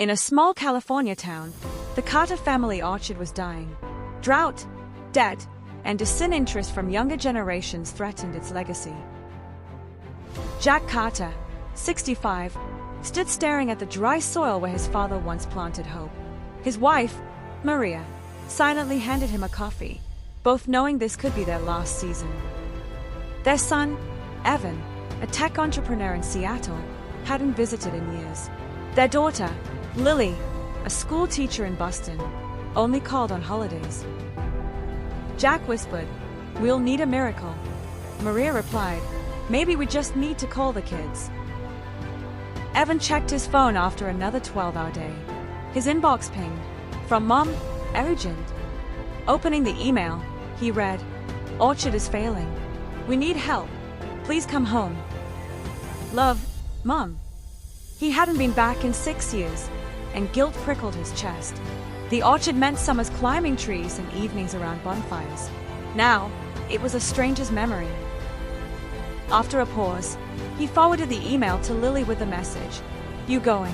In a small California town, the Carter family orchard was dying. Drought, debt, and disinterest from younger generations threatened its legacy. Jack Carter, 65, stood staring at the dry soil where his father once planted hope. His wife, Maria, silently handed him a coffee, both knowing this could be their last season. Their son, Evan, a tech entrepreneur in Seattle, hadn't visited in years. Their daughter, Lily, a school teacher in Boston, only called on holidays. Jack whispered, "We'll need a miracle." Maria replied, "Maybe we just need to call the kids." Evan checked his phone after another 12-hour day. His inbox pinged, from Mom, urgent. Opening the email, he read, "Orchard is failing. We need help. Please come home. Love, Mom." He hadn't been back in 6 years, and guilt prickled his chest. The orchard meant summers climbing trees and evenings around bonfires. Now, it was a stranger's memory. After a pause, he forwarded the email to Lily with the message, "You going?"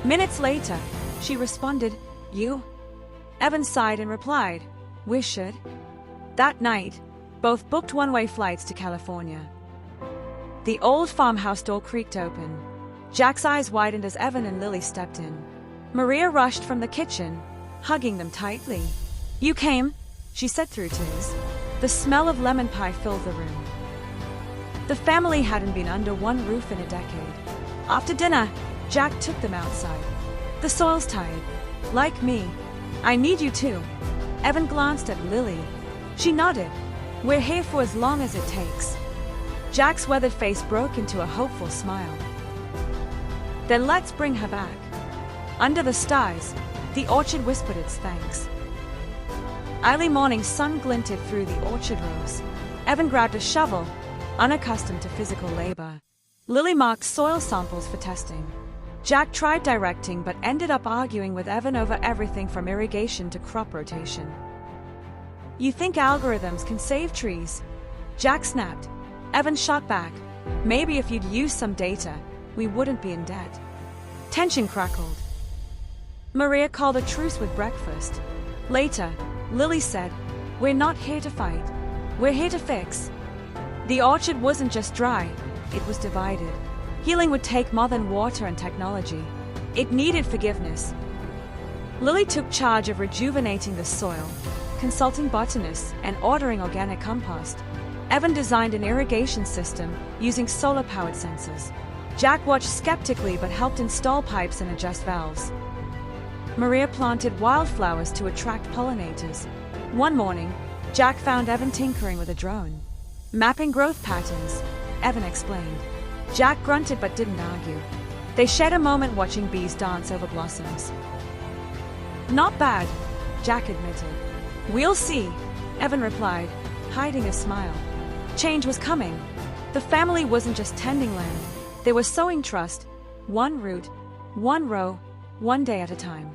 Minutes later, she responded, "You?" Evan sighed and replied, "We should." That night, both booked one-way flights to California. The old farmhouse door creaked open. Jack's eyes widened as Evan and Lily stepped in. Maria rushed from the kitchen, hugging them tightly. "You came," she said through tears. The smell of lemon pie filled the room. The family hadn't been under one roof in a decade. After dinner, Jack took them outside. "The soil's tired. Like me. I need you too." Evan glanced at Lily. She nodded. "We're here for as long as it takes." Jack's weathered face broke into a hopeful smile. "Then let's bring her back." Under the stars, the orchard whispered its thanks. Early morning sun glinted through the orchard rows. Evan grabbed a shovel, unaccustomed to physical labor. Lily marked soil samples for testing. Jack tried directing but ended up arguing with Evan over everything from irrigation to crop rotation. "You think algorithms can save trees?" Jack snapped. Evan shot back, "Maybe if you'd used some data, we wouldn't be in debt." Tension crackled. Maria called a truce with breakfast. Later, Lily said, "We're not here to fight. We're here to fix." The orchard wasn't just dry, it was divided. Healing would take more than water and technology. It needed forgiveness. Lily took charge of rejuvenating the soil, consulting botanists and ordering organic compost. Evan designed an irrigation system using solar-powered sensors. Jack watched skeptically but helped install pipes and adjust valves. Maria planted wildflowers to attract pollinators. One morning, Jack found Evan tinkering with a drone. "Mapping growth patterns," Evan explained. Jack grunted but didn't argue. They shared a moment watching bees dance over blossoms. "Not bad," Jack admitted. "We'll see," Evan replied, hiding a smile. Change was coming. The family wasn't just tending land. They were sowing trust, one root, one row, one day at a time.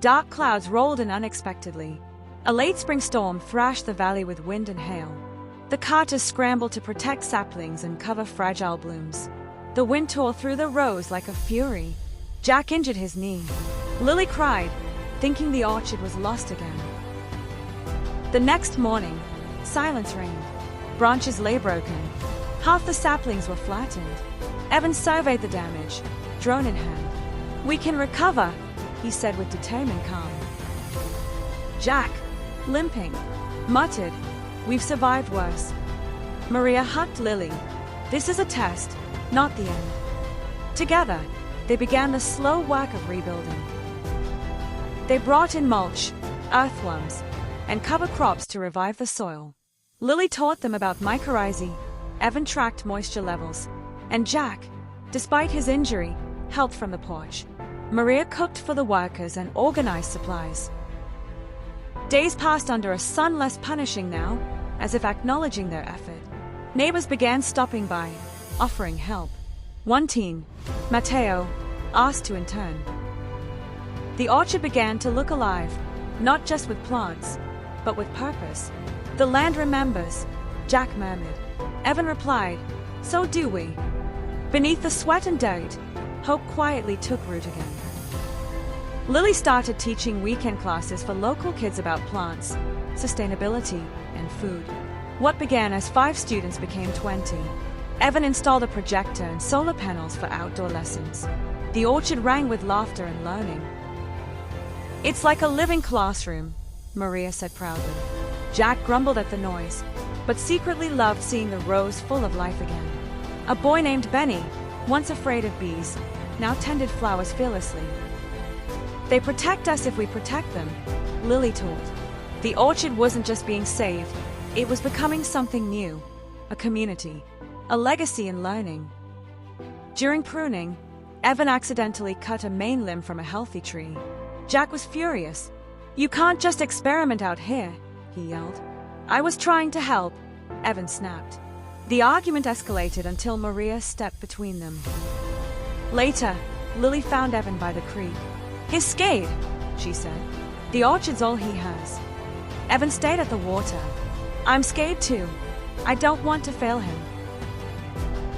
Dark clouds rolled in unexpectedly. A late spring storm thrashed the valley with wind and hail. The Carters scrambled to protect saplings and cover fragile blooms. The wind tore through the rows like a fury. Jack injured his knee. Lily cried, thinking the orchard was lost again. The next morning, silence reigned. Branches lay broken. Half the saplings were flattened. Evan surveyed the damage, drone in hand. "We can recover," he said with determined calm. Jack, limping, muttered, "We've survived worse." Maria hugged Lily. "This is a test, not the end." Together, they began the slow work of rebuilding. They brought in mulch, earthworms, and cover crops to revive the soil. Lily taught them about mycorrhizae, Evan tracked moisture levels, and Jack, despite his injury, helped from the porch. Maria cooked for the workers and organized supplies. Days passed under a sun less punishing now, as if acknowledging their effort. Neighbors began stopping by, offering help. One teen, Mateo, asked to intern. The orchard began to look alive, not just with plants, but with purpose. "The land remembers," Jack murmured. Evan replied, "So do we." Beneath the sweat and dirt, hope quietly took root again. Lily started teaching weekend classes for local kids about plants, sustainability, and food. What began as 5 students became 20. Evan installed a projector and solar panels for outdoor lessons. The orchard rang with laughter and learning. "It's like a living classroom," Maria said proudly. Jack grumbled at the noise, but secretly loved seeing the rows full of life again. A boy named Benny, once afraid of bees, now tended flowers fearlessly. "They protect us if we protect them," Lily told. The orchard wasn't just being saved, it was becoming something new, a community, a legacy in learning. During pruning, Evan accidentally cut a main limb from a healthy tree. Jack was furious. "You can't just experiment out here," he yelled. "I was trying to help," Evan snapped. The argument escalated until Maria stepped between them. Later, Lily found Evan by the creek. "He's scared," she said. "The orchard's all he has." Evan stayed at the water. "I'm scared too. I don't want to fail him."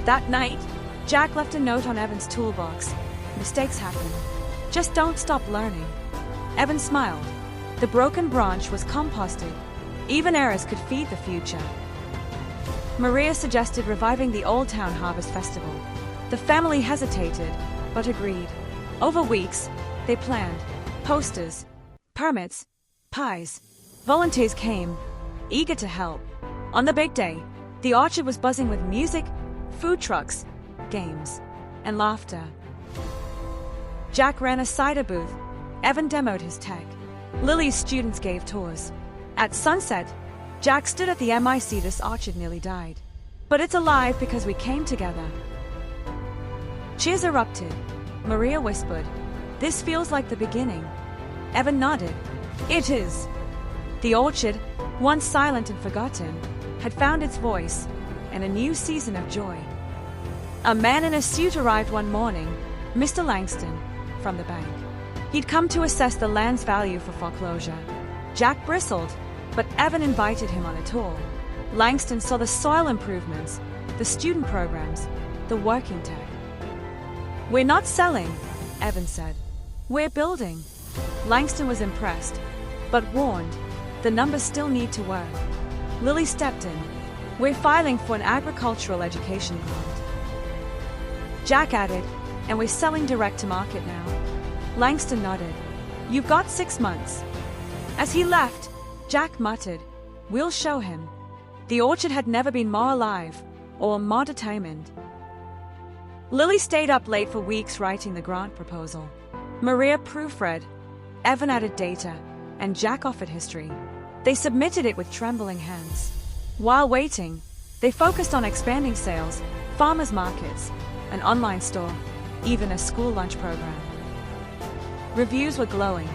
That night, Jack left a note on Evan's toolbox. "Mistakes happen. Just don't stop learning." Evan smiled. The broken branch was composted. Even errors could feed the future. Maria suggested reviving the Old Town Harvest Festival. The family hesitated, but agreed. Over weeks, they planned posters, permits, pies. Volunteers came, eager to help. On the big day, the orchard was buzzing with music, food trucks, games, and laughter. Jack ran a cider booth. Evan demoed his tech. Lily's students gave tours. At sunset, Jack stood at the MIC. "This orchard nearly died, but it's alive because we came together." Cheers erupted. Maria whispered, "This feels like the beginning." Evan nodded. "It is." The orchard, once silent and forgotten, had found its voice and a new season of joy. A man in a suit arrived one morning, Mr. Langston, from the bank. He'd come to assess the land's value for foreclosure. Jack bristled, but Evan invited him on a tour. Langston saw the soil improvements, the student programs, the working tech. "We're not selling," Evan said. "We're building." Langston was impressed, but warned, the numbers still need to work. Lily stepped in. "We're filing for an agricultural education grant." Jack added, "And we're selling direct to market now." Langston nodded. "You've got 6 months." As he left, Jack muttered, "We'll show him." The orchard had never been more alive, or more determined. Lily stayed up late for weeks writing the grant proposal. Maria proofread, Evan added data, and Jack offered history. They submitted it with trembling hands. While waiting, they focused on expanding sales, farmers markets, an online store, even a school lunch program. Reviews were glowing.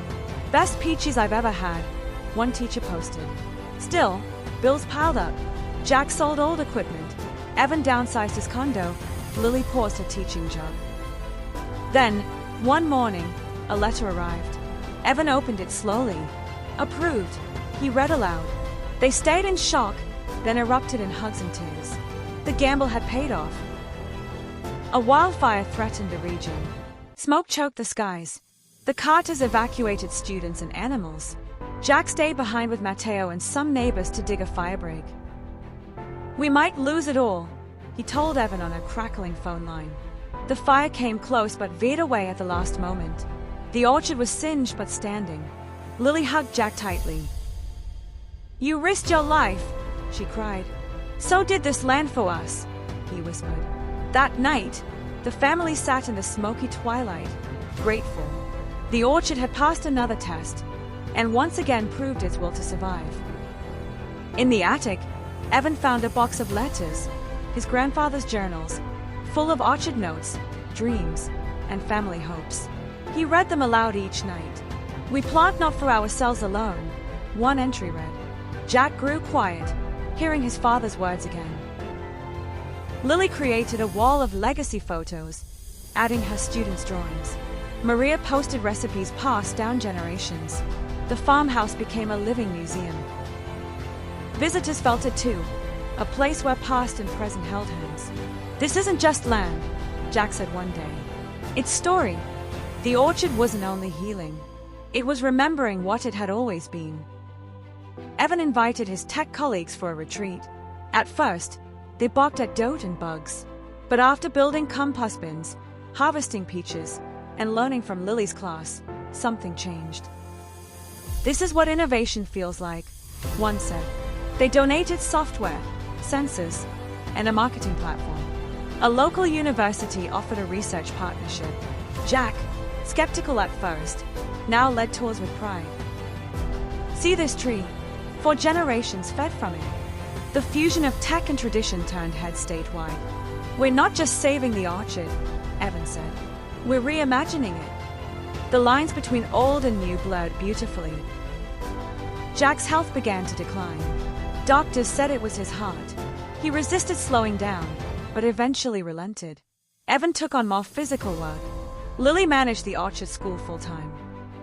"Best peaches I've ever had," one teacher posted. Still, bills piled up. Jack sold old equipment. Evan downsized his condo. Lily paused her teaching job. Then, one morning, a letter arrived. Evan opened it slowly. "Approved," he read aloud. They stayed in shock, then erupted in hugs and tears. The gamble had paid off. A wildfire threatened the region. Smoke choked the skies. The Carters evacuated students and animals. Jack stayed behind with Mateo and some neighbors to dig a firebreak. "We might lose it all," he told Evan on a crackling phone line. The fire came close but veered away at the last moment. The orchard was singed but standing. Lily hugged Jack tightly. "You risked your life," she cried. "So did this land for us," he whispered. That night, the family sat in the smoky twilight, grateful. The orchard had passed another test, and once again proved its will to survive. In the attic, Evan found a box of letters, his grandfather's journals, full of orchard notes, dreams, and family hopes. He read them aloud each night. "We plant not for ourselves alone," one entry read. Jack grew quiet, hearing his father's words again. Lily created a wall of legacy photos, adding her students' drawings. Maria posted recipes passed down generations. The farmhouse became a living museum. Visitors felt it too, a place where past and present held hands. "This isn't just land," Jack said one day. Its story, the orchard, wasn't only healing. It was remembering what it had always been. Evan invited his tech colleagues for a retreat. At first, they balked at dirt and bugs. But after building compost bins, harvesting peaches, and learning from Lily's class, something changed. "This is what innovation feels like," one said. They donated software, sensors, and a marketing platform. A local university offered a research partnership. Jack, skeptical at first, now led tours with pride. "See this tree? 4 generations fed from it." The fusion of tech and tradition turned heads statewide. "We're not just saving the orchard," Evan said. "We're reimagining it." The lines between old and new blurred beautifully. Jack's health began to decline. Doctors said it was his heart. He resisted slowing down, but eventually relented. Evan took on more physical work. Lily managed the orchard school full-time.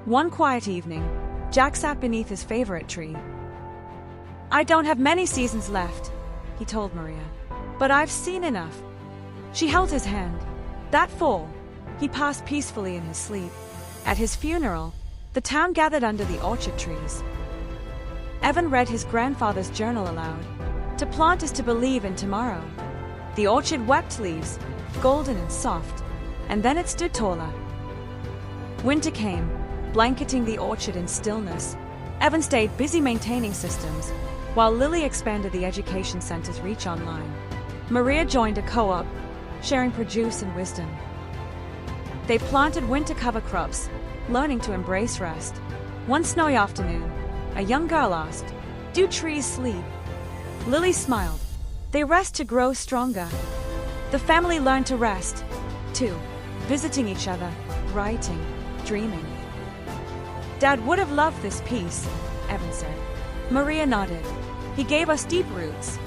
One quiet evening, Jack sat beneath his favorite tree. "I don't have many seasons left," he told Maria, "but I've seen enough." She held his hand. That fall, he passed peacefully in his sleep. At his funeral, the town gathered under the orchard trees. Evan read his grandfather's journal aloud. "To plant is to believe in tomorrow." The orchard wept leaves, golden and soft, and then it stood taller. Winter came, blanketing the orchard in stillness. Evan stayed busy maintaining systems, while Lily expanded the education center's reach online. Maria joined a co-op, sharing produce and wisdom. They planted winter cover crops, learning to embrace rest. One snowy afternoon, a young girl asked, "Do trees sleep?" Lily smiled. "They rest to grow stronger." The family learned to rest, too, visiting each other, writing, dreaming. "Dad would have loved this piece," Evan said. Maria nodded. "He gave us deep roots."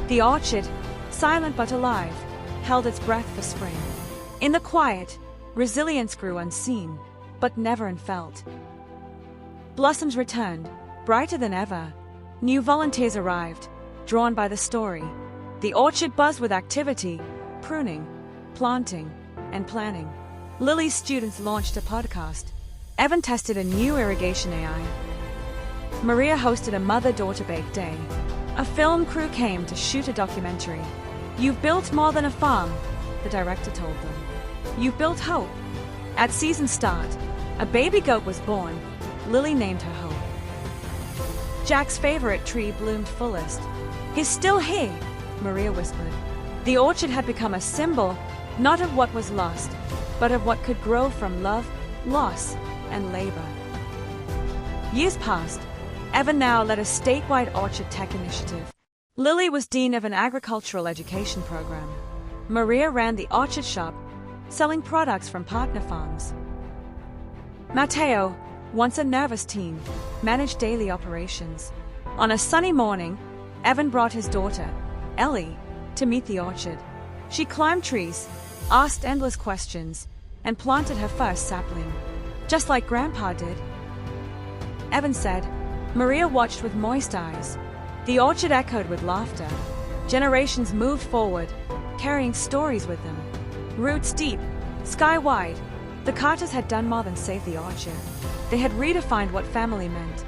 The orchard, silent but alive, held its breath for spring. In the quiet, resilience grew unseen, but never unfelt. Blossoms returned, brighter than ever. New volunteers arrived, drawn by the story. The orchard buzzed with activity, pruning, planting, and planning. Lily's students launched a podcast. Evan tested a new irrigation AI. Maria hosted a mother-daughter bake day. A film crew came to shoot a documentary. "You've built more than a farm," the director told them. "You've built hope." At season start, a baby goat was born. Lily named her Hope. Jack's favorite tree bloomed fullest. "He's still here," Maria whispered. The orchard had become a symbol, not of what was lost, but of what could grow from love, loss, and labor. Years passed. Evan now led a statewide orchard tech initiative. Lily was dean of an agricultural education program. Maria ran the orchard shop, selling products from partner farms. Mateo, once a nervous teen, managed daily operations. On a sunny morning, Evan brought his daughter, Ellie, to meet the orchard. She climbed trees, asked endless questions, and planted her first sapling, just like Grandpa did. Evan said. Maria watched with moist eyes. The orchard echoed with laughter. Generations moved forward, carrying stories with them. Roots deep, sky wide, the Carters had done more than save the orchard. They had redefined what family meant.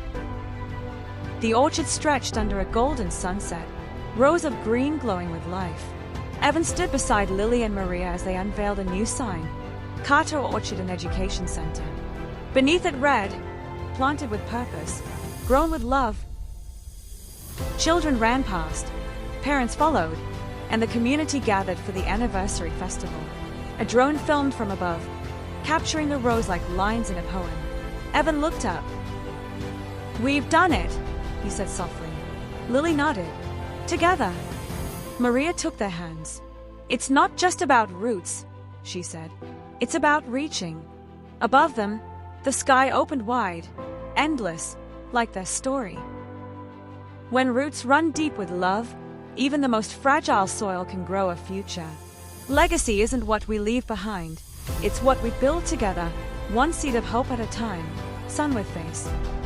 The orchard stretched under a golden sunset, rows of green glowing with life. Evan stood beside Lily and Maria as they unveiled a new sign, Carter Orchard and Education Center. Beneath it read, "Planted with purpose, grown with love." Children ran past, parents followed, and the community gathered for the anniversary festival. A drone filmed from above, capturing the rows like lines in a poem. Evan looked up. "We've done it," he said softly. Lily nodded. "Together." Maria took their hands. "It's not just about roots," she said. "It's about reaching." Above them, the sky opened wide, endless, like their story. When roots run deep with love, even the most fragile soil can grow a future. Legacy isn't what we leave behind. It's what we build together, one seed of hope at a time. Sun with face.